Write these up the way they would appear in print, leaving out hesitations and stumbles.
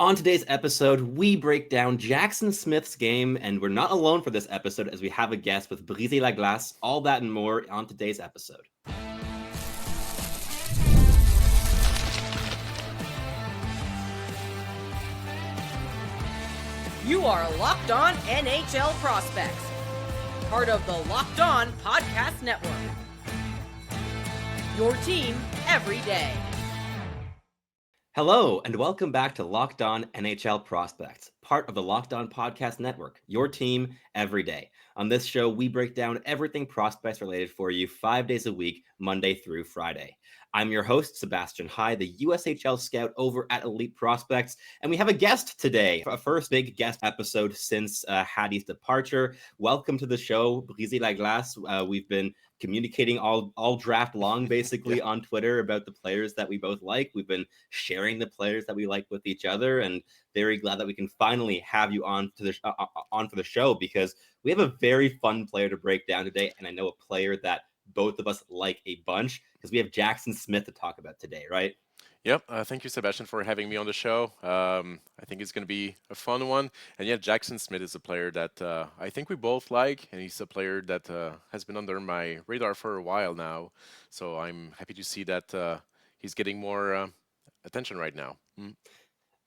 On today's episode, we break down Jackson Smith's game, and we're not alone for this episode as we have a guest with Briser La Glace. All that and more on today's episode. You are Locked On NHL Prospects, part of the Locked On Podcast Network. Your team every day. Hello, and welcome back to Locked On NHL Prospects, part of the Locked On Podcast Network, your team every day. On this show, we break down everything prospects related for you 5 days a week, Monday through Friday. I'm your host, Sebastian High, the USHL scout over at Elite Prospects, and we have a guest today, a first big guest episode since Hattie's departure. Welcome to the show, Briser La Glace. We've been communicating all draft long, basically, on Twitter about the players that we both like. We've been sharing the players that we like with each other, and very glad that we can finally have you on to on for the show, because we have a very fun player to break down today, and I know a player that both of us like a bunch, because we have Jackson Smith to talk about today, right? Yep. Thank you, Sebastian, for having me on the show. I think it's going to be a fun one. And yeah, Jackson Smith is a player that I think we both like, and he's a player that has been under my radar for a while now. So I'm happy to see that he's getting more attention right now.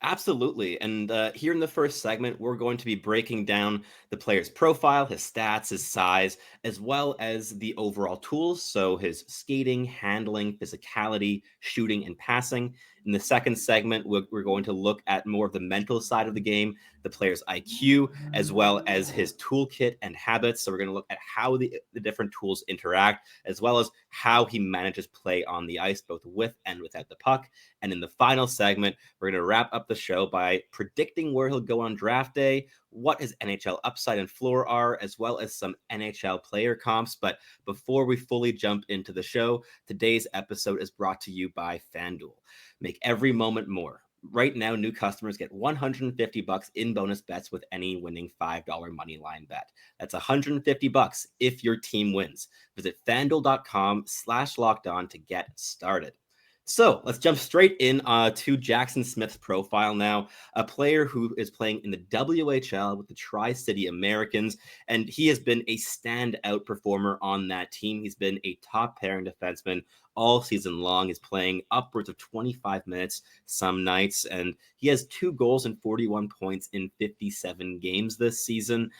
Absolutely. And here in the first segment, we're going to be breaking down the player's profile, his stats, his size, as well as the overall tools. So his skating, handling, physicality, shooting, and passing. In the second segment, we're going to look at more of the mental side of the game, the player's IQ, as well as his toolkit and habits. So we're going to look at how the different tools interact, as well as how he manages play on the ice, both with and without the puck. And in the final segment, we're going to wrap up the show by predicting where he'll go on draft day, what his NHL upside and floor are, as well as some NHL player comps. But before we fully jump into the show, today's episode is brought to you by FanDuel. Make every moment more. Right now, new customers get $150 in bonus bets with any winning $5 money line bet. That's $150 if your team wins. Visit FanDuel.com/lockedon to get started. So let's jump straight in to Jackson Smith's profile now, a player who is playing in the WHL with the Tri-City Americans, and he has been a standout performer on that team. He's been a top pairing defenseman all season long. He's playing upwards of 25 minutes some nights, and he has 2 goals and 41 points in 57 games this season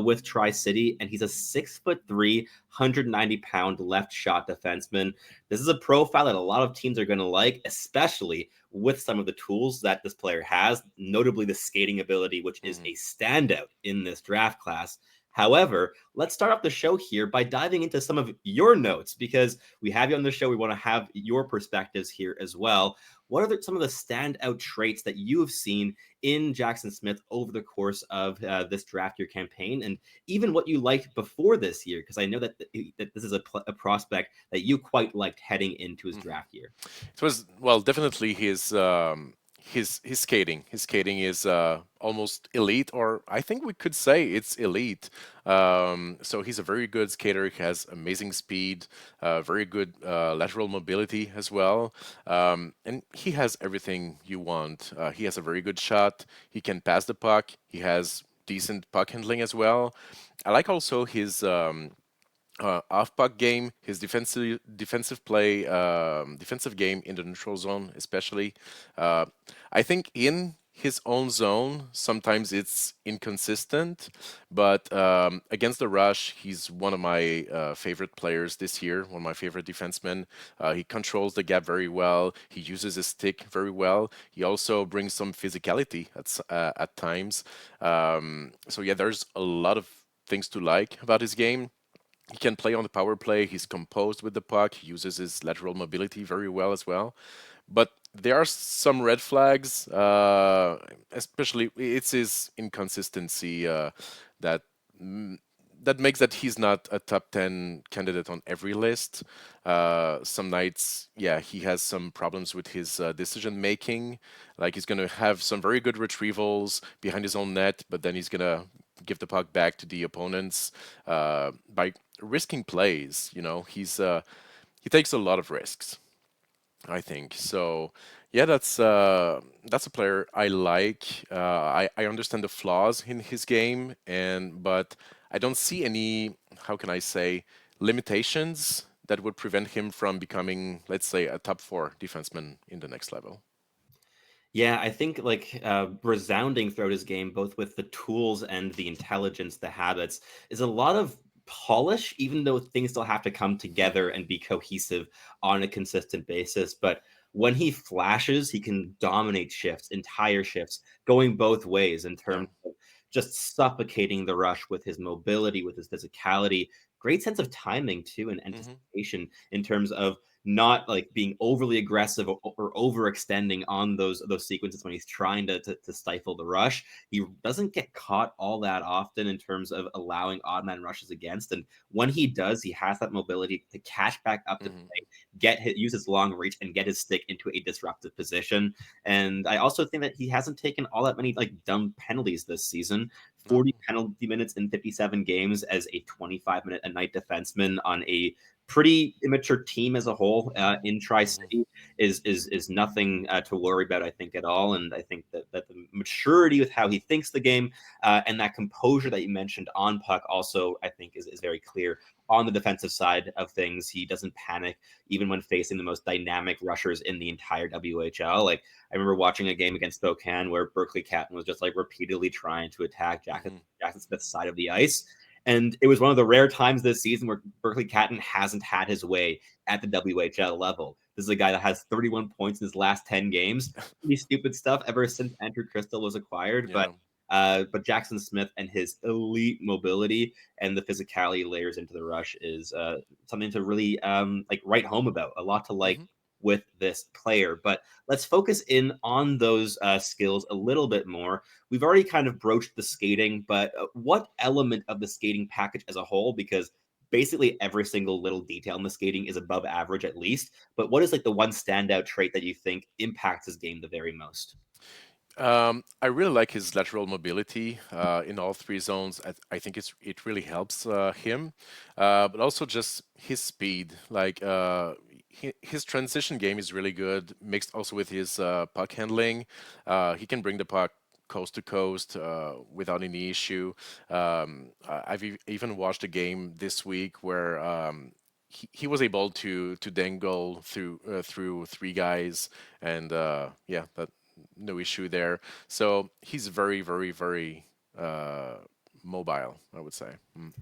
with Tri-City, and he's a 6'3", 190-pound left shot defenseman. This is a profile that a lot of teams are going to like, especially with some of the tools that this player has, notably the skating ability, which is a standout in this draft class. However, let's start off the show here by diving into some of your notes, because we have you on the show. We want to have your perspectives here as well. What are some of the standout traits that you have seen in Jackson Smith over the course of this draft year campaign, and even what you liked before this year? Because I know that this is a prospect that you quite liked heading into his draft year. It was, well, definitely his skating. His skating is almost elite, or I think we could say it's elite. So he's a very good skater. He has amazing speed, very good lateral mobility as well, and he has everything you want. He has a very good shot. He can pass the puck. He has decent puck handling as well. I like also his off-puck game, his defensive play, defensive game in the neutral zone, especially. I think in his own zone, sometimes it's inconsistent, but against the rush, he's one of my favorite players this year, one of my favorite defensemen. He controls the gap very well. He uses his stick very well. He also brings some physicality at times. So yeah, there's a lot of things to like about his game. He can play on the power play. He's composed with the puck. He uses his lateral mobility very well as well. But there are some red flags, especially it's his inconsistency that that makes that he's not a top 10 candidate on every list. Some nights, yeah, he has some problems with his decision making. Like he's going to have some very good retrievals behind his own net, but then he's going to give the puck back to the opponents by risking plays. You know, he takes a lot of risks, I think. So Yeah, that's a player I like. I understand the flaws in his game, but I don't see any, how can I say, limitations that would prevent him from becoming, let's say, a top four defenseman in the next level. Yeah, I think like resounding throughout his game, both with the tools and the intelligence, the habits, is a lot of polish, even though things still have to come together and be cohesive on a consistent basis. But when he flashes, he can dominate shifts, entire shifts, going both ways in Yeah. terms of just suffocating the rush with his mobility, with his physicality, great sense of timing too, and Hmm. anticipation in terms of not like being overly aggressive or overextending on those sequences when he's trying to stifle the rush. He doesn't get caught all that often in terms of allowing odd man rushes against. And when he does, he has that mobility to catch back up to Hmm. play, use his long reach and get his stick into a disruptive position. And I also think that he hasn't taken all that many like dumb penalties this season. No. 40 penalty minutes in 57 games as a 25-minute a night defenseman on a pretty immature team as a whole in Tri Hmm. City is nothing to worry about, I think, at all. And I think that the maturity with how he thinks the game and that composure that you mentioned on puck also, I think, is very clear. On the defensive side of things, he doesn't panic even when facing the most dynamic rushers in the entire WHL. Like I remember watching a game against Spokane where Berkeley Catton was just like repeatedly trying to attack Hmm. Jackson Smith's side of the ice. And it was one of the rare times this season where Berkeley Catton hasn't had his way at the WHL level. This is a guy that has 31 points in his last 10 games. Pretty stupid stuff ever since Andrew Crystal was acquired. Yeah. But Jackson Smith and his elite mobility and the physicality layers into the rush is something to really like write home about. A lot to like Hmm. with this player. But let's focus in on those skills a little bit more. We've already kind of broached the skating, but what element of the skating package as a whole? Because basically every single little detail in the skating is above average at least. But what is like the one standout trait that you think impacts his game the very most? I really like his lateral mobility in all three zones. I think it really helps him, but also just his speed. Like his transition game is really good, mixed also with his puck handling. He can bring the puck coast to coast without any issue. I've even watched a game this week where he was able to dangle through three guys, and yeah, that no issue there. So he's very, very, very uh, mobile, I would say. Mm.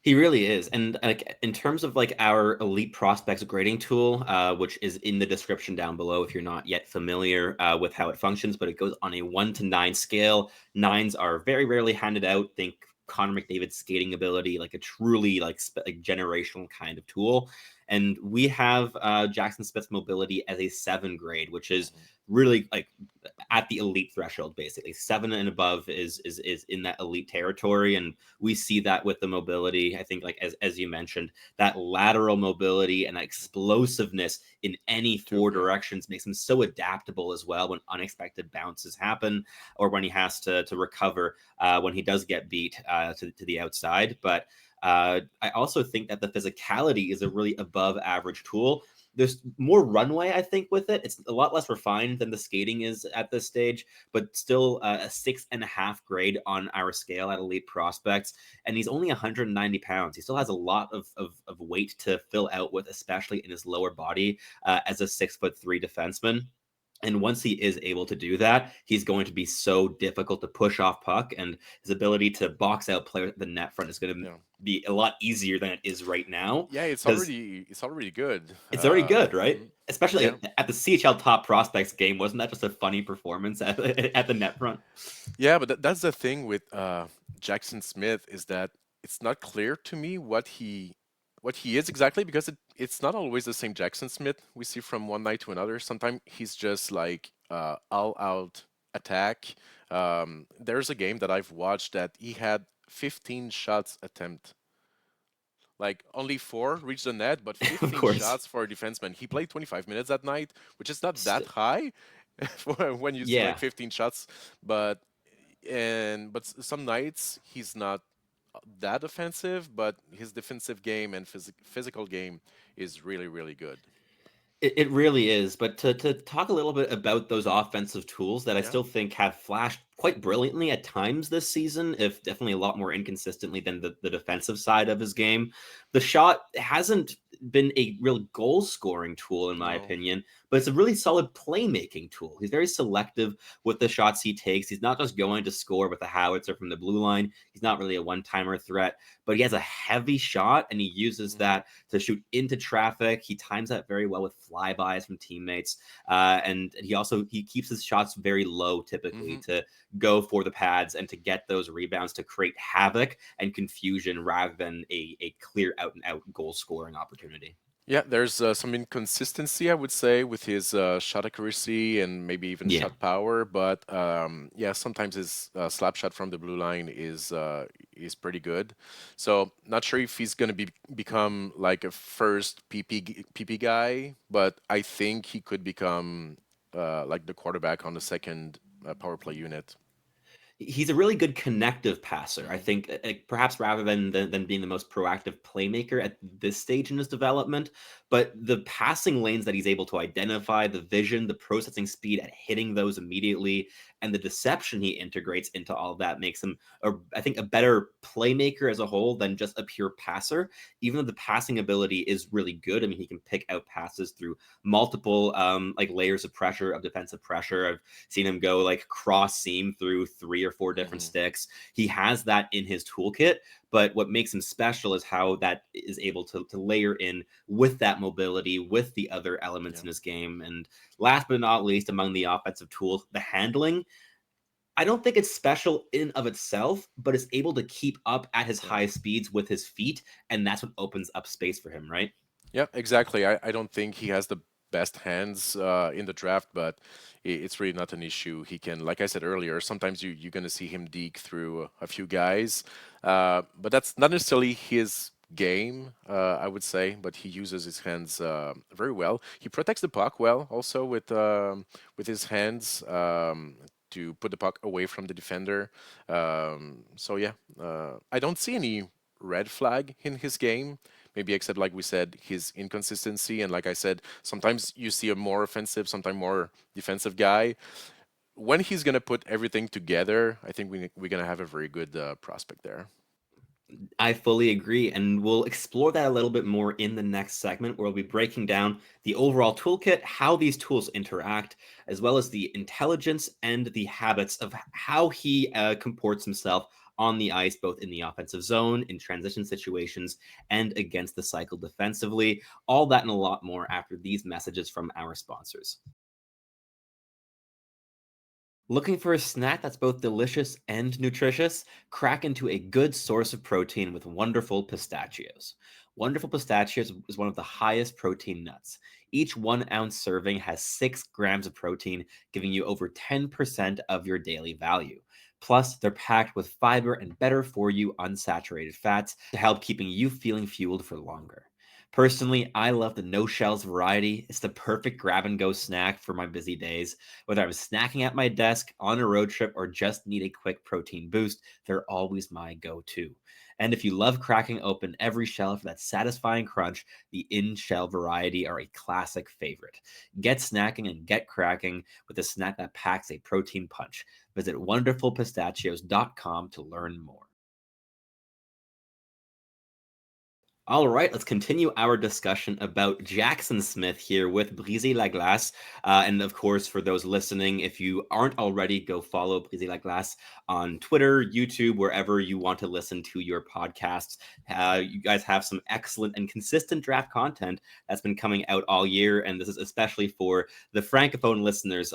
He really is. And like in terms of like our elite prospects grading tool, which is in the description down below if you're not yet familiar with how it functions, but it goes on a 1 to 9 scale. Nines are very rarely handed out. Think Connor McDavid's skating ability, like a truly like generational kind of tool. And we have Jackson Smith's mobility as a 7 grade, which is Mhm. really like at the elite threshold. Basically 7 and above is in that elite territory, and we see that with the mobility. I think like as you mentioned, that lateral mobility and that explosiveness in any Too, four yeah. directions makes him so adaptable as well when unexpected bounces happen or when he has to recover when he does get beat to the outside. But I also think that the physicality is a really above average tool. There's more runway, I think, with it. It's a lot less refined than the skating is at this stage, but still a 6.5 grade on our scale at elite prospects. And he's only 190 pounds. He still has a lot of weight to fill out with, especially in his lower body as a 6'3" defenseman. And once he is able to do that, he's going to be so difficult to push off puck, and his ability to box out players at the net front is going to Yeah. be a lot easier than it is right now Yeah, because it's already good. it's already good, right? Mhm. Especially Yeah. at the CHL Top Prospects game, wasn't that just a funny performance at the net front? Yeah, but that's the thing with Jackson Smith is that it's not clear to me what he is exactly because it's not always the same Jackson Smith we see from one night to another. Sometimes he's just like all out attack. There's a game that I've watched that he had 15 shots attempt. Like only four reached the net, but Of 15 course. shots for a defenseman. He played 25 minutes that night, which is not that high for when you see like Yeah. 15 shots. But some nights he's not that offensive, but his defensive game and physical game is really really good. It really is. But to talk a little bit about those offensive tools that I Yeah. still think have flashed quite brilliantly at times this season, if definitely a lot more inconsistently than the defensive side of his game. The shot hasn't been a real goal scoring tool, in my No. opinion, but it's a really solid playmaking tool. He's very selective with the shots he takes. He's not just going to score with a howitzer from the blue line. He's not really a one-timer threat, but he has a heavy shot and he uses Mhm. that to shoot into traffic. He times that very well with flybys from teammates, and he keeps his shots very low typically Mhm. to go for the pads and to get those rebounds to create havoc and confusion rather than a clear out and out goal scoring opportunity. Yeah, there's some inconsistency, I would say, with his shot accuracy and maybe even Yeah. shot power. But yeah, sometimes his slap shot from the blue line is pretty good. So not sure if he's gonna become like a first PP guy, but I think he could become like the quarterback on the second power play unit. He's a really good connective passer. I Hmm. think perhaps rather than being the most proactive playmaker at this stage in his development, but the passing lanes that he's able to identify, the vision, the processing speed at hitting those immediately, and the deception he integrates into all of that makes him, I think, a better playmaker as a whole than just a pure passer. Even though the passing ability is really good, I mean, he can pick out passes through multiple like layers of pressure, of defensive pressure. I've seen him go like cross seam through 3 or 4 different Hmm. sticks. He has that in his toolkit, but what makes him special is how that is able to layer in with that mobility, with the other elements Yeah. in his game. And last but not least, among the offensive tools, the handling. I don't think it's special in of itself, but it's able to keep up at his Yeah. high speeds with his feet, and that's what opens up space for him, right? Yeah, exactly. I don't think he has the best hands in the draft, but it's really not an issue. He can, like I said earlier, sometimes you're going to see him deke through a few guys, but that's not necessarily his game, I would say, but he uses his hands very well. He protects the puck well also with his hands. To put the puck away from the defender. So yeah, I don't see any red flag in his game. Maybe except like we said, his inconsistency, and like I said, sometimes you see a more offensive, sometimes more defensive guy. When he's gonna put everything together, I think we're gonna have a very good prospect there. I fully agree. And we'll explore that a little bit more in the next segment, where we'll be breaking down the overall toolkit, how these tools interact, as well as the intelligence and the habits of how he comports himself on the ice, both in the offensive zone, in transition situations, and against the cycle defensively. All that and a lot more after these messages from our sponsors. Looking for a snack that's both delicious and nutritious? Crack into a good source of protein with Wonderful Pistachios. Wonderful Pistachios is one of the highest protein nuts. Each 1 ounce serving has 6 grams of protein, giving you over 10% of your daily value. Plus, they're packed with fiber and better for you unsaturated fats to help keeping you feeling fueled for longer. Personally, I love the no shells variety. It's the perfect grab and go snack for my busy days. Whether I'm snacking at my desk, on a road trip, or just need a quick protein boost, they're always my go to. And if you love cracking open every shell for that satisfying crunch, the in shell variety are a classic favorite. Get snacking and get cracking with a snack that packs a protein punch. Visit wonderfulpistachios.com to learn more. All right, let's continue our discussion about Jackson Smith here with Briser La Glace. And of course, for those listening, if you aren't already, go follow Briser La Glace on Twitter, YouTube, wherever you want to listen to your podcasts. You guys have some excellent and consistent draft content that's been coming out all year. And this is especially for the Francophone listeners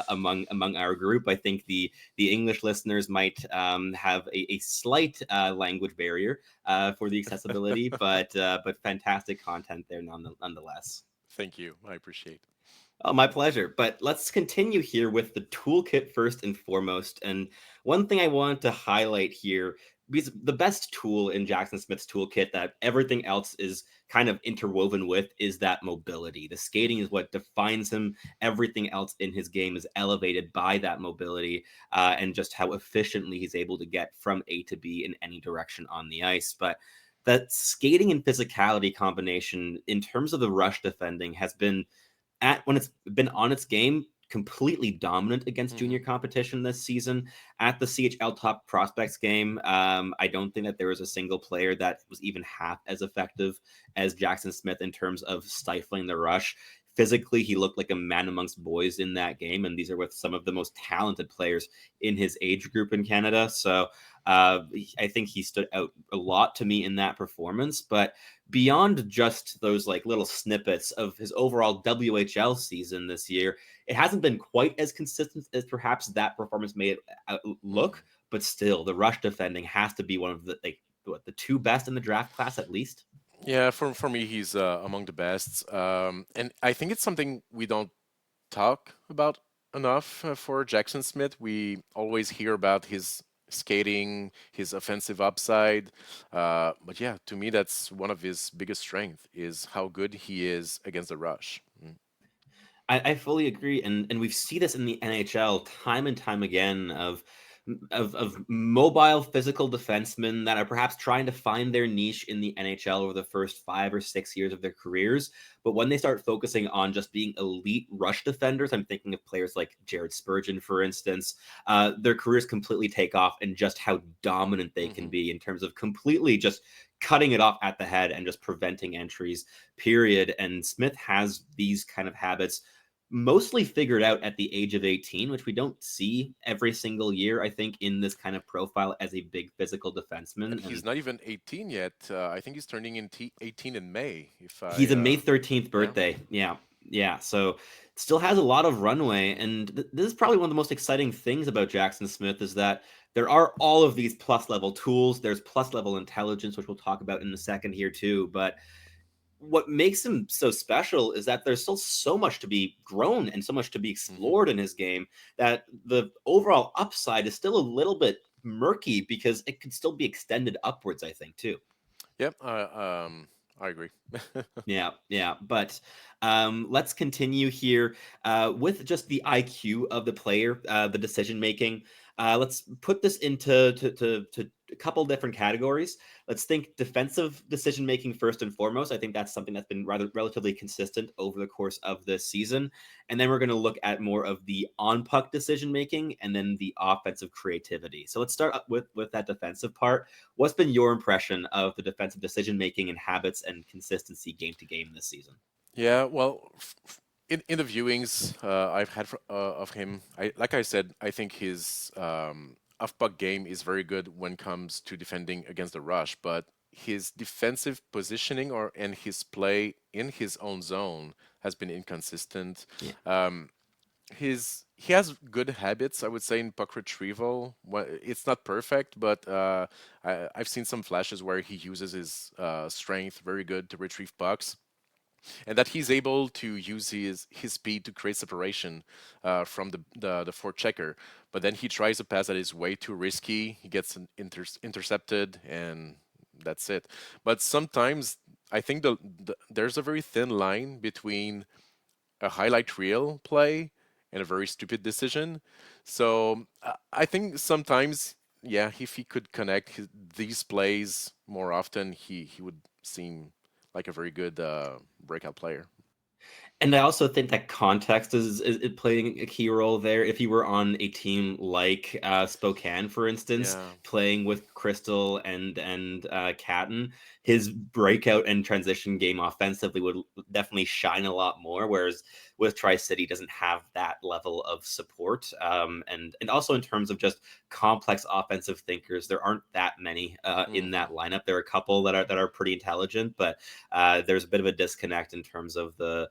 among our group. I think the English listeners might have a slight language barrier for the accessibility, but fantastic content there nonetheless. Thank you. I appreciate. Oh, my pleasure. But let's continue here with the toolkit first and foremost. And one thing I want to highlight here, because the best tool in Jackson Smith's toolkit that everything else is kind of interwoven with is that mobility. The skating is what defines him. Everything else in his game is elevated by that mobility and just how efficiently he's able to get from A to B in any direction on the ice. But that skating and physicality combination, in terms of the rush defending, has been when it's been on its game, completely dominant against junior Mhm. competition this season. At the CHL Top Prospects game, I don't think that there was a single player that was even half as effective as Jackson Smith in terms of stifling the rush. Physically, he looked like a man amongst boys in that game, and these are with some of the most talented players in his age group in Canada. So I think he stood out a lot to me in that performance. But beyond just those like little snippets of his overall WHL season this year, it hasn't been quite as consistent as perhaps that performance made it look. Mhm. But still, the rush defending has to be one of the the two best in the draft class at least. Yeah, for me, he's among the best, and I think it's something we don't talk about enough for Jackson Smith. We always hear about his skating, his offensive upside, but yeah, to me, that's one of his biggest strengths is how good he is against the rush. I fully agree, and we see this in the NHL time and time again of mobile physical defensemen that are perhaps trying to find their niche in the NHL over the first 5 or 6 years of their careers. But when they start focusing on just being elite rush defenders, I'm thinking of players like Jared Spurgeon, for instance, their careers completely take off and just how dominant they can Hmm. be in terms of completely just cutting it off at the head and just preventing entries, period. And Smith has these kind of habits mostly figured out at the age of 18, which we don't see every single year, I think, in this kind of profile as a big physical And defenseman. he's And not even 18 yet. I think he's turning in 18 in May. If I, he's a May 13th yeah. birthday. Yeah. Yeah. So still has a lot of runway. And this is probably one of the most exciting things about Jackson Smith is that there are all of these plus level tools. There's plus level intelligence, which we'll talk about in a second here too. But what makes him so special is that there's still so much to be grown and so much to be Hmm. explored in his game that the overall upside is still a little bit murky because it could still be extended upwards, I think, too. Yep. I agree. Yeah, yeah. But let's continue here with just the IQ of the player, the decision making. Let's put this into to a couple different categories. Let's think defensive decision making first and foremost. I think that's something that's been rather relatively consistent over the course of this season. And then we're going to look at more of the on puck decision making and then the offensive creativity. So let's start up with that defensive part. What's been your impression of the defensive decision making and habits and consistency game to game this season? Yeah, well, in the viewings I've had of him, like I said, I think his off puck game is very good when it comes to defending against the rush, but his defensive positioning or and his play in his own zone has been inconsistent. Yeah. He has good habits, I would say, in puck retrieval. It's not perfect, but I've seen some flashes where he uses his strength very good to retrieve pucks and that he's able to use his speed to create separation from the forechecker. But then he tries a pass that is way too risky. He gets intercepted, and that's it. But sometimes I think there's a very thin line between a highlight reel play and a very stupid decision. So I think sometimes, yeah, if he could connect these plays more often, he would seem like a very good breakout player. And I also think that context is playing a key role there. If you were on a team like Spokane, for instance, Yeah. playing with Crystal and Catton, his breakout and transition game offensively would definitely shine a lot more. Whereas with Tri City, doesn't have that level of support. And also in terms of just complex offensive thinkers, there aren't that many in Hmm. that lineup. There are a couple that are pretty intelligent, but there's a bit of a disconnect in terms of the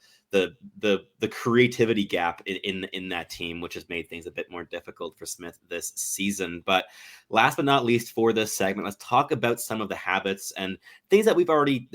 creativity gap in that team, which has made things a bit more difficult for Smith this season. But last but not least for this segment, let's talk about some of the habits and things that we've already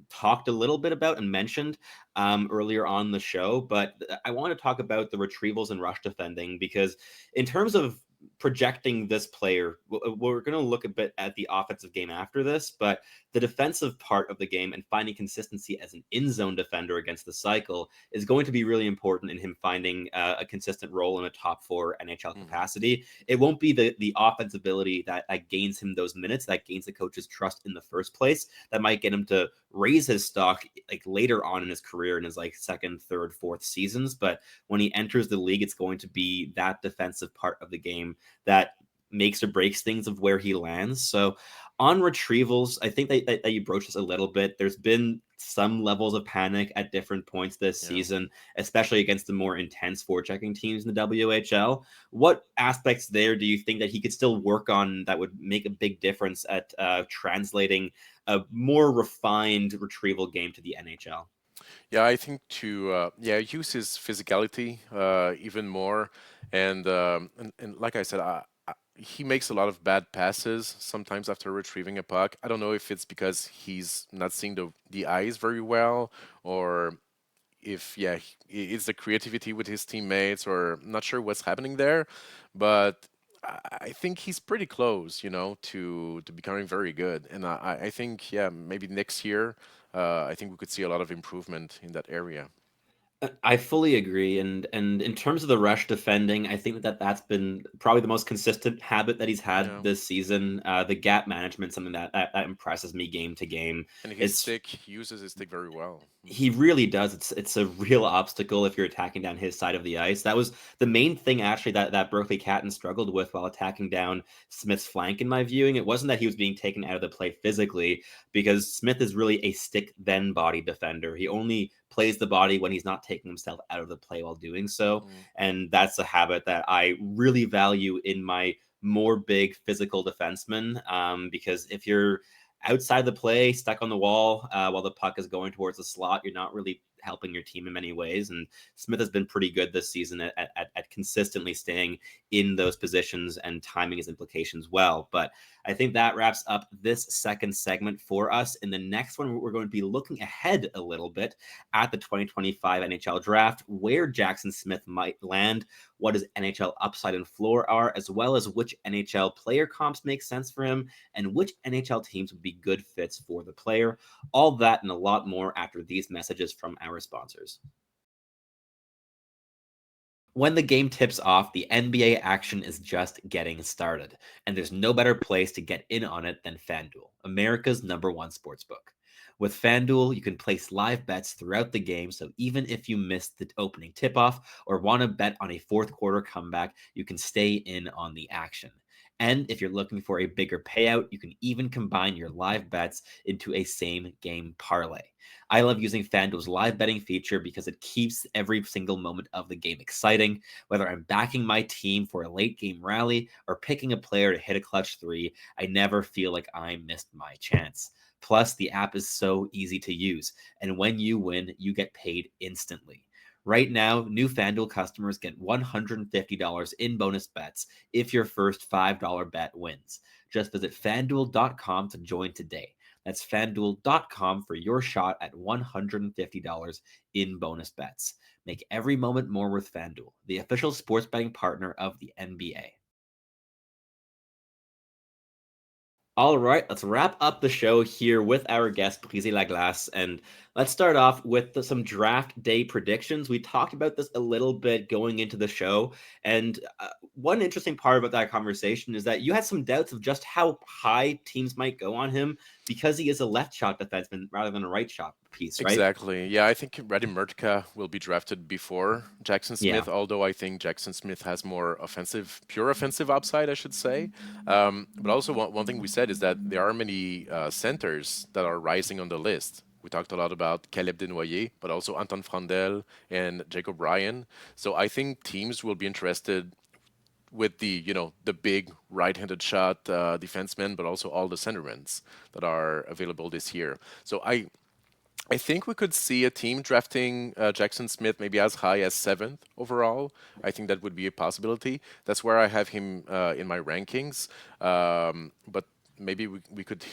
talked a little bit about and mentioned earlier on the show. But I want to talk about the retrievals and rush defending because in terms of projecting this player, we're going to look a bit at the offensive game after this, but the defensive part of the game and finding consistency as an in-zone defender against the cycle is going to be really important in him finding a consistent role in a top four NHL Hmm. capacity. It won't be the offense ability that gains him those minutes, that gains the coach's trust in the first place, that might get him to raise his stock like later on in his career in his like second, third, fourth seasons. But when he enters the league, it's going to be that defensive part of the game that makes or breaks things of where he lands. So on retrievals, I think that you broached this a little bit. There's been some levels of panic at different points this Yeah. season, especially against the more intense forechecking teams in the WHL. What aspects there do you think that he could still work on that would make a big difference at translating a more refined retrieval game to the NHL? Yeah, I think to use his physicality even more, and like I said, he makes a lot of bad passes sometimes after retrieving a puck. I don't know if it's because he's not seeing the eyes very well, or if it's the creativity with his teammates, or not sure what's happening there, but I think he's pretty close, to becoming very good. And I think maybe next year, I think we could see a lot of improvement in that area. I fully agree, and in terms of the rush defending, I think that that's been probably the most consistent habit that he's had Yeah, this season. The gap management, something that impresses me game to game. and his It's stick, he uses his stick very well. Hmm. He really does. It's a real obstacle if you're attacking down his side of the ice. That was the main thing actually that Berkeley Catton struggled with while attacking down Smith's flank in my viewing. It wasn't that he was being taken out of the play physically, because Smith is really a stick then body defender. He only plays the body when he's not taking himself out of the play while doing so. Mm. And that's a habit that I really value in my more big physical defensemen. Because if you're outside the play, stuck on the wall while the puck is going towards the slot, you're not really helping your team in many ways. And Smith has been pretty good this season at consistently staying in those positions and timing his implications well. But I think that wraps up this second segment for us. In the next one, we're going to be looking ahead a little bit at the 2025 NHL draft, where Jackson Smith might land, what his NHL upside and floor are, as well as which NHL player comps make sense for him, and which NHL teams would be good fits for the player. All that and a lot more after these messages from our sponsors. When the game tips off, the NBA action is just getting started, and there's no better place to get in on it than FanDuel, America's #1 sportsbook. With FanDuel, you can place live bets throughout the game, so even if you missed the opening tip off or want to bet on a fourth quarter comeback, you can stay in on the action. And if you're looking for a bigger payout, you can even combine your live bets into a same game parlay. I love using FanDuel's live betting feature because it keeps every single moment of the game exciting. Whether I'm backing my team for a late game rally or picking a player to hit a clutch three, I never feel like I missed my chance. Plus, the app is so easy to use, and when you win, you get paid instantly. Right now, new FanDuel customers get $150 in bonus bets if your first $5 bet wins. Just visit fanduel.com to join today. That's fanduel.com for your shot at $150 in bonus bets. Make every moment more with FanDuel, the official sports betting partner of the NBA. All right, let's wrap up the show here with our guest, Briser La Glace. And let's start off with some draft day predictions. We talked about this a little bit going into the show. And one interesting part about that conversation is that you had some doubts of just how high teams might go on him because he is a left shot defenseman rather than a right shot piece, right? Exactly. Yeah, I think Radim Murtka will be drafted before Jackson Yeah. Smith, although I think Jackson Smith has more pure offensive upside, I should say. But also, one thing we said is that there are many centers that are rising on the list. We talked a lot about Caleb Desnoyers, but also Anton Frandel and Jacob Ryan. So I think teams will be interested with the big right-handed shot defensemen, but also all the centermen that are available this year. So I think we could see a team drafting Jackson Smith maybe as high as seventh overall. I think that would be a possibility. That's where I have him in my rankings. But maybe we could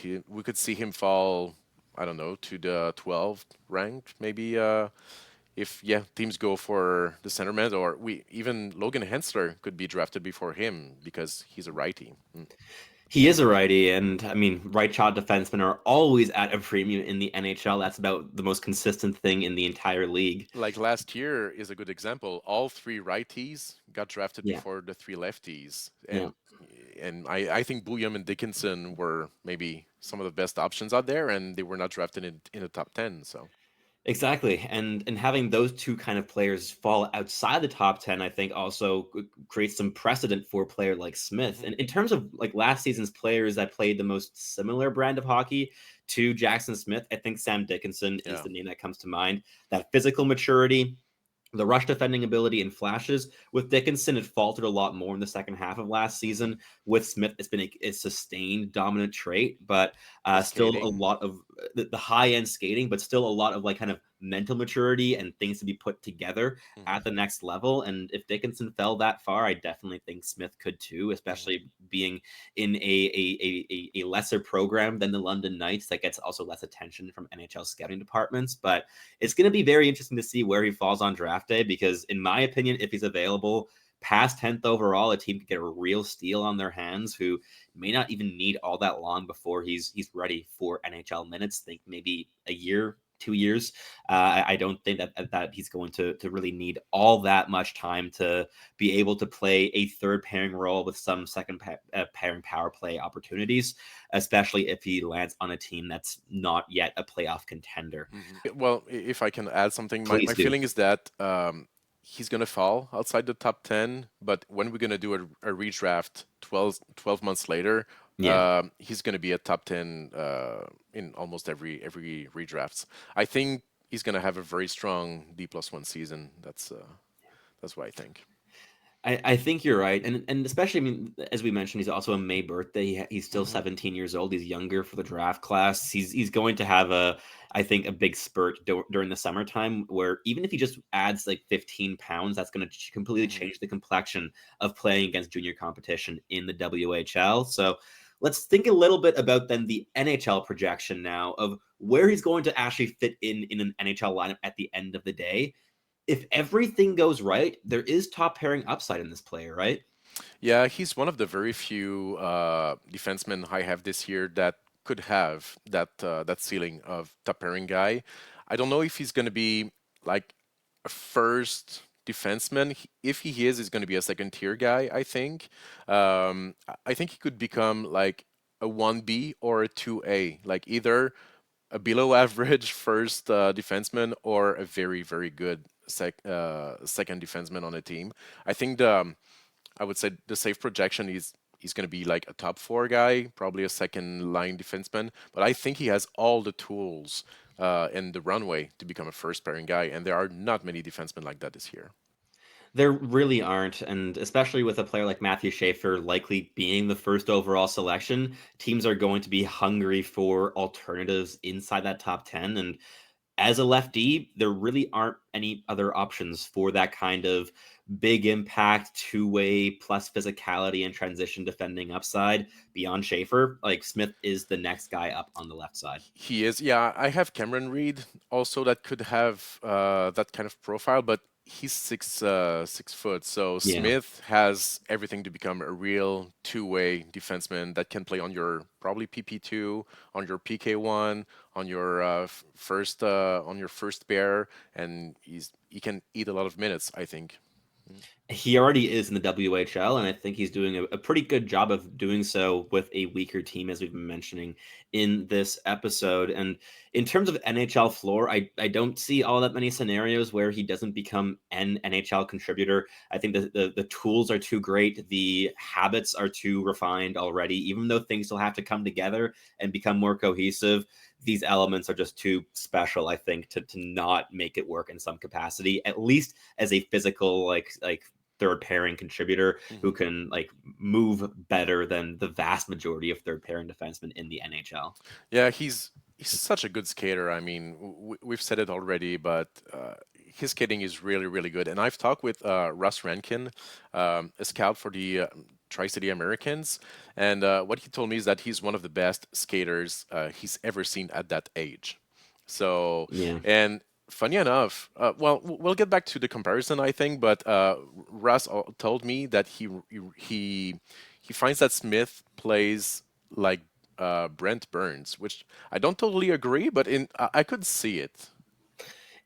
see him fall. I don't know, to the 12th ranked, maybe if teams go for the centerman, or we even Logan Hensler could be drafted before him because he's a righty. He is a righty, and I mean, right shot defensemen are always at a premium in the NHL. That's about the most consistent thing in the entire league. Like last year is a good example. All three righties got drafted Yeah, before the three lefties, yeah. and I think Bouillon and Dickinson were maybe some of the best options out there, and they were not drafted in the top 10. So Exactly, and having those two kind of players fall outside the top 10, I think also creates some precedent for a player like Smith. hmm And in terms of like last season's players that played the most similar brand of hockey to Jackson Smith, I think Sam Dickinson is yeah. the name that comes to mind. That physical maturity, the rush defending ability in flashes. With Dickinson, it faltered a lot more in the second half of last hmm season. With Smith, it's been a sustained dominant trait, but The still a skating. lot of the high end skating, but still a lot of like kind of mental maturity and things to be put together hmm at the next level. And if Dickinson fell that far, I definitely think Smith could too, hmm especially being in a lesser program than the London Knights that gets also less attention from NHL scouting departments. But it's going to be very interesting to see where he falls on draft day because, in my opinion, if he's available past 10th overall, a team could get a real steal on their hands who may not even need all that long before he's ready for NHL minutes. Think maybe a year, 2 years. I don't think that he's going to really need all that much time to be able to play a third pairing role with some second pairing power play opportunities, especially if he lands on a team that's not yet a playoff contender. Well, if I can add something, my Please do. feeling is that he's going to fall outside the top 10, but when we're going to do a redraft 12 months later, Yeah. he's going to be a top 10 in almost every redrafts. I think he's going to have a very strong D+1 season. That's what I think. I think you're right, and especially, I mean, as we mentioned, he's also a May birthday. He's still hmm 17 years old. He's younger for the draft class. He's going to have I think, a big spurt during the summertime where even if he just adds like 15 pounds, that's going to completely hmm change the complexion of playing against junior competition in the WHL. So let's think a little bit about then the NHL projection now of where he's going to actually fit in an NHL lineup at the end of the day. If everything goes right, there is top pairing upside in this player, right? Yeah, he's one of the very few defensemen I have this year that could have that ceiling of top pairing guy. I don't know if he's going to be like a first defenseman. If he is, he's going to be a second tier guy. I think. I think he could become like a 1B or a 2A, like either a below average first defenseman or a very very good second defenseman on a team. I think I would say the safe projection is he's going to be like a top four guy, probably a second line defenseman. But I think he has all the tools and the runway to become a first pairing guy, and there are not many defensemen like that this year. There really aren't, and especially with a player like Matthew Schaefer likely being the first overall selection, teams are going to be hungry for alternatives inside that top 10. And as a lefty, there really aren't any other options for that kind of big impact, two-way plus physicality and transition defending upside beyond Schaefer. Like Smith is the next guy up on the left side. He is, yeah. I have Cameron Reed also that could have that kind of profile, but he's 6 foot. So Yeah. Smith has everything to become a real two-way defenseman that can play on your probably PP2, on your PK1, on your first pair, and he can eat a lot of minutes, I think. He already is in the WHL, and I think he's doing a pretty good job of doing so with a weaker team, as we've been mentioning in this episode. And in terms of NHL floor, I don't see all that many scenarios where he doesn't become an NHL contributor. I think the tools are too great, the habits are too refined already, even though things still have to come together and become more cohesive. These elements are just too special, I think, to not make it work in some capacity, at least as a physical like third pairing contributor who Mhm. can like move better than the vast majority of third pairing defensemen in the NHL. Yeah, he's such a good skater. I mean, we've said it already, but his skating is really, really good. And I've talked with Russ Rankin, a scout for the Tri-City Americans, and what he told me is that he's one of the best skaters he's ever seen at that age. So, Yeah. and funny enough, well, we'll get back to the comparison, I think, but Russ told me that he finds that Smith plays like Brent Burns, which I don't totally agree, but I could see it.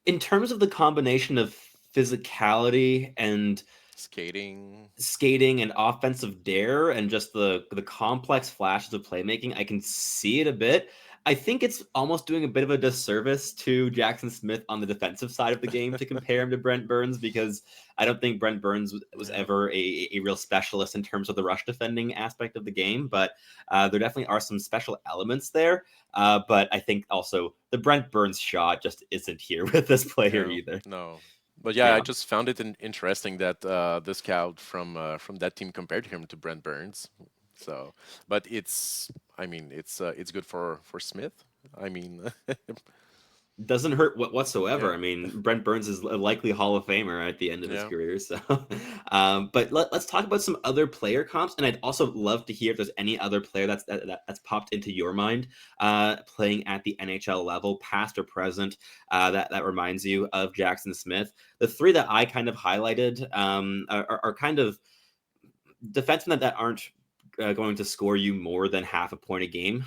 In terms of the combination of physicality and Skating. skating and offensive dare and just the complex flashes of playmaking, I can see it a bit. I think it's almost doing a bit of a disservice to Jackson Smith on the defensive side of the game to compare him to Brent Burns, because I don't think Brent Burns was Yeah. ever a real specialist in terms of the rush defending aspect of the game, but there definitely are some special elements there. But I think also the Brent Burns shot just isn't here with this player Yeah, either. no. But yeah, I Yeah. just found it interesting that the scout from that team compared him to Brent Burns. So, but I mean, it's good for Smith. I mean, Doesn't hurt whatsoever. yeah, I mean, Brent Burns is a likely Hall of Famer at the end of his yeah. career. So, but let's talk about some other player comps, and I'd also love to hear if there's any other player that's popped into your mind, playing at the NHL level, past or present, that reminds you of Jackson Smith. The three that I kind of highlighted are kind of defensemen that aren't going to score you more than half a point a game,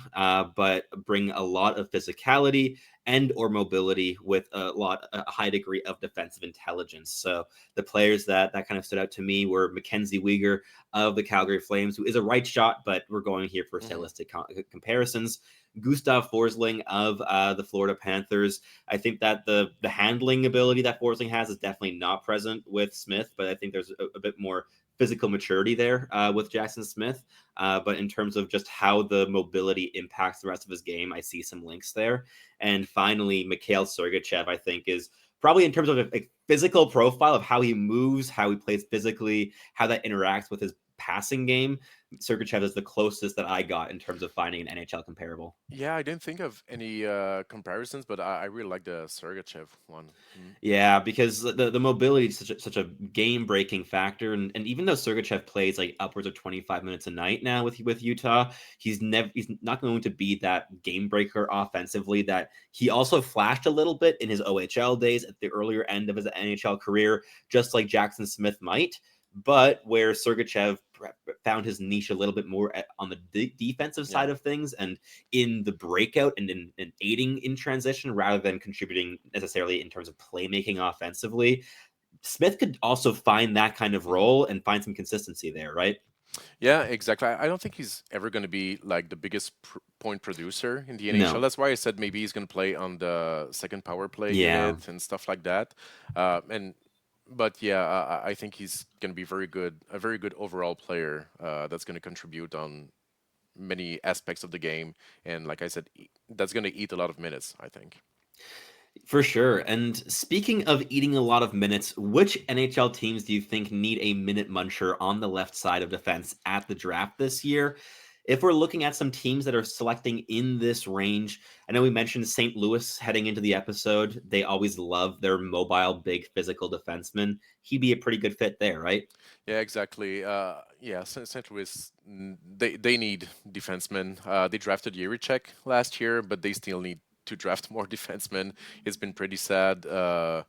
but bring a lot of physicality and or mobility with a high degree of defensive intelligence. So the players that kind of stood out to me were Mackenzie Weegar of the Calgary Flames, who is a right shot, but we're going here for Hmm. stylistic comparisons. Gustav Forsling of the Florida Panthers. I think that the handling ability that Forsling has is definitely not present with Smith, but I think there's a bit more physical maturity there with Jackson Smith. But in terms of just how the mobility impacts the rest of his game, I see some links there. And finally, Mikhail Sergachev, I think, is probably in terms of a physical profile of how he moves, how he plays physically, how that interacts with his passing game. Sergachev is the closest that I got in terms of finding an NHL comparable. Yeah, I didn't think of any comparisons, but I really like the Sergachev one. Mm. Yeah, because the mobility is such a game breaking factor, and even though Sergachev plays like upwards of 25 minutes a night now with Utah, he's not going to be that game breaker offensively that he also flashed a little bit in his OHL days at the earlier end of his NHL career, just like Jackson Smith might. But where Sergachev found his niche a little bit more on the defensive Yeah. side of things, and in the breakout and in aiding in transition rather than contributing necessarily in terms of playmaking offensively. Smith could also find that kind of Hmm. role and find some consistency there, right? Yeah, exactly. I don't think he's ever going to be like the biggest point producer in the NHL. No. That's why I said maybe he's going to play on the second power play Yeah. unit and stuff like that. And but yeah, I think he's going to be very good, a very good overall player that's going to contribute on many aspects of the game. And like I said, that's going to eat a lot of minutes, I think. For sure. And speaking of eating a lot of minutes, which NHL teams do you think need a minute muncher on the left side of defense at the draft this year? If we're looking at some teams that are selecting in this range, I know we mentioned St. Louis heading into the episode. They always love their mobile, big physical defenseman. He'd be a pretty good fit there, right? Yeah, exactly. Yeah, St. Louis, they need defensemen. They drafted Yurichek last year, but they still need to draft more defensemen. It's been pretty sad uh,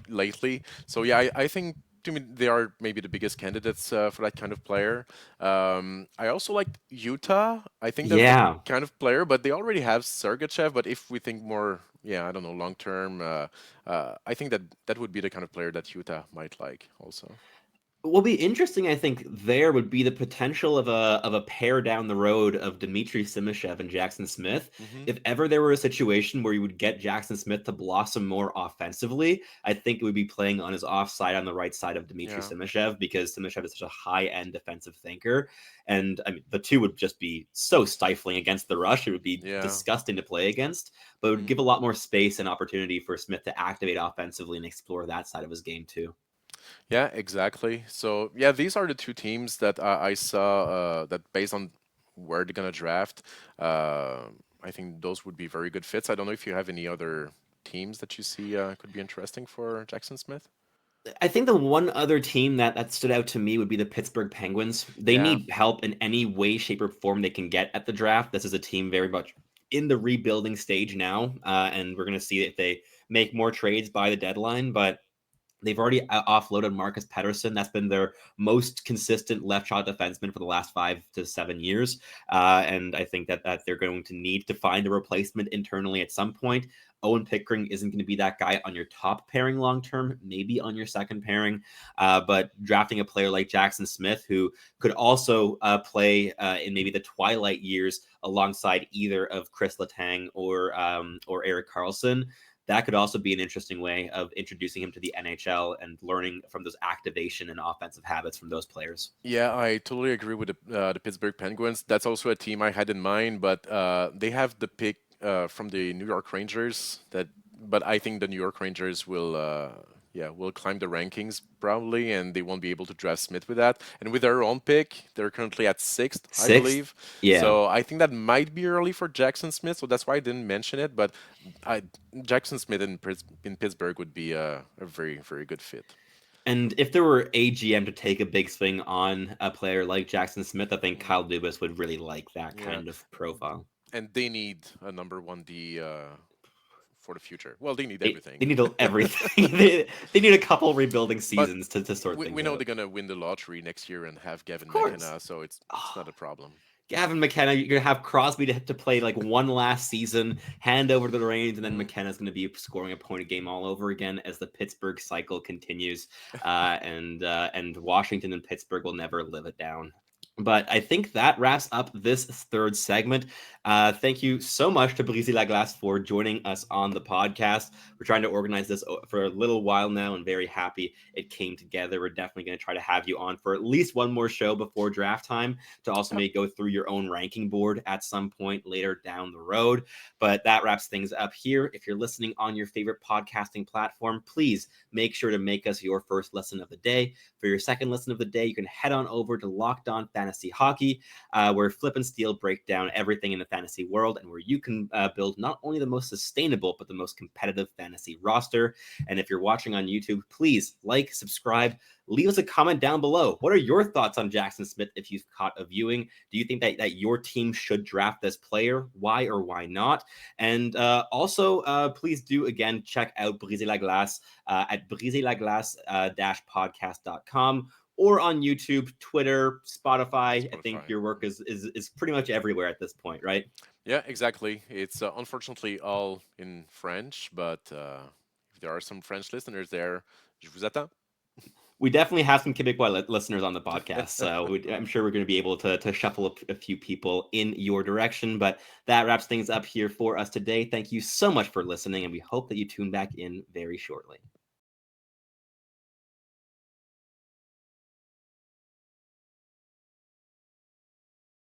lately. So yeah, I think to me they are maybe the biggest candidates for that kind of player. I also like Utah. I think that's the Yeah. kind of player, but they already have Sergachev. But if we think more, yeah, I don't know, long term, I think that that would be the kind of player that Utah might like also. What'll be interesting, I think, there would be the potential of a pair down the road of Dmitry Simashev and Jackson Smith. Hmm. If ever there were a situation where you would get Jackson Smith to blossom more offensively, I think it would be playing on his offside on the right side of Dmitry Yeah. Simashev, because Simashev is such a high end defensive thinker. And I mean, the two would just be so stifling against the rush. It would be Yeah. disgusting to play against, but it would Hmm. give a lot more space and opportunity for Smith to activate offensively and explore that side of his game too. Yeah, exactly. So yeah, these are the two teams that I saw that based on where they're gonna draft. Uh, I think those would be very good fits. I don't know if you have any other teams that you see could be interesting for Jackson Smith. I think the one other team that stood out to me would be the Pittsburgh Penguins. They Yeah. need help in any way, shape, or form they can get at the draft. This is a team very much in the rebuilding stage now, and we're going to see if they make more trades by the deadline, but they've already offloaded Marcus Pettersson. That's been their most consistent left shot defenseman for the last 5 to 7 years. And I think that they're going to need to find a replacement internally at some point. Owen Pickering isn't going to be that guy on your top pairing long term, maybe on your second pairing. But drafting a player like Jackson Smith, who could also play in maybe the twilight years alongside either of Chris Letang or Erik Karlsson, that could also be an interesting way of introducing him to the NHL and learning from those activation and offensive habits from those players. Yeah, I totally agree with the Pittsburgh Penguins. That's also a team I had in mind, but they have the pick from the New York Rangers. But I think the New York Rangers will climb the rankings probably, and they won't be able to draft Smith with that. And with their own pick, they're currently at sixth, I believe. Yeah. So I think that might be early for Jackson Smith. So that's why I didn't mention it. But Jackson Smith in Pittsburgh would be a very, very good fit. And if there were a GM to take a big swing on a player like Jackson Smith, I think Kyle Dubas would really like that kind of profile. And they need a number 1D for the future. Well, they need everything. They need everything. they need a couple rebuilding seasons to sort things out. We know they're going to win the lottery next year and have Gavin McKenna, so it's not a problem. Gavin McKenna, you're going to have Crosby to play like one last season, hand over to the reins, and then McKenna's going to be scoring a point a game all over again as the Pittsburgh cycle continues. And Washington and Pittsburgh will never live it down. But I think that wraps up this third segment. Thank you so much to Briser La Glace for joining us on the podcast. We're trying to organize this for a little while now and very happy it came together. We're definitely going to try to have you on for at least one more show before draft time to also maybe go through your own ranking board at some point later down the road. But that wraps things up here. If you're listening on your favorite podcasting platform, please make sure to make us your first listen of the day. For your second listen of the day, you can head on over to Locked On Fantasy Hockey, where Flip and Steel break down everything in the fantasy world and where you can build not only the most sustainable, but the most competitive fantasy roster. And if you're watching on YouTube, please like, subscribe, leave us a comment down below. What are your thoughts on Jackson Smith if you've caught a viewing? Do you think that your team should draft this player? Why or why not? And also, please do, again, check out Briser La Glace at briserlaglace-podcast.com or on YouTube, Twitter, Spotify. I think your work is pretty much everywhere at this point, right? Yeah, exactly. It's unfortunately all in French, but if there are some French listeners there, je vous attends. We definitely have some Quebecois listeners on the podcast, so I'm sure we're going to be able to shuffle a few people in your direction. But that wraps things up here for us today. Thank you so much for listening, and we hope that you tune back in very shortly.